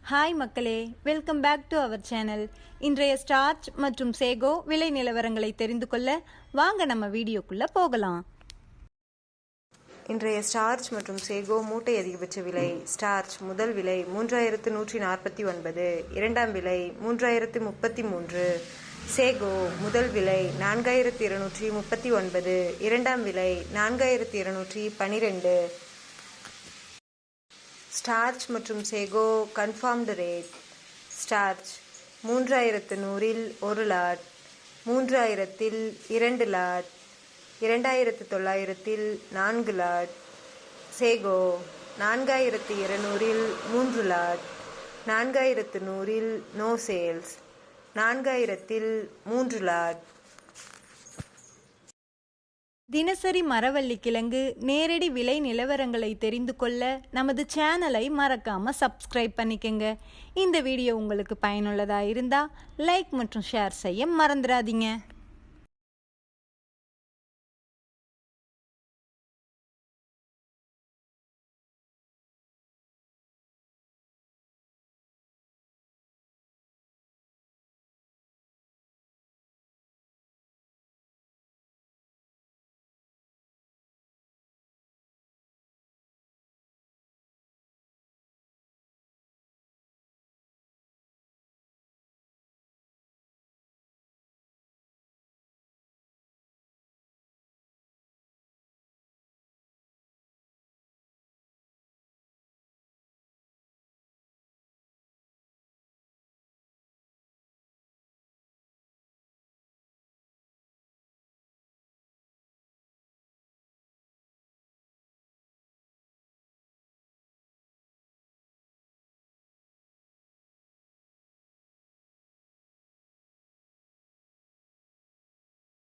Hi மக்களே, welcome back to our channel. இன்றைய starch மற்றும் சேகோ விலை நிலவரங்களை தெரிந்து கொள்ள வாங்க நம்ம வீடியோக்குள்ள போகலாம். இன்றைய ஸ்டார்ச் மற்றும் சேகோ மூட்டை அதிகபட்ச விலை. ஸ்டார்ச் முதல் விலை 3149, இரண்டாம் விலை 3033. சேகோ முதல் விலை 4239, இரண்டாம் விலை 4212. ஸ்டார்ச் மற்றும் sago confirmed rate. Starch 3100 1 lot, 3000 2 lot, 2900 4 lot. Sago 4200 3 lot, 4100 no sales, 4000 3 lot. தினசரி மரவள்ளி கிழங்கு நேரடி விலை நிலவரங்களை தெரிந்து கொள்ள நமது சேனலை மறக்காம சப்ஸ்கிரைப் பண்ணிக்கங்க. இந்த வீடியோ உங்களுக்கு பயனுள்ளதா இருந்தா லைக் மற்றும் ஷேர் செய்ய மறந்துடாதீங்க.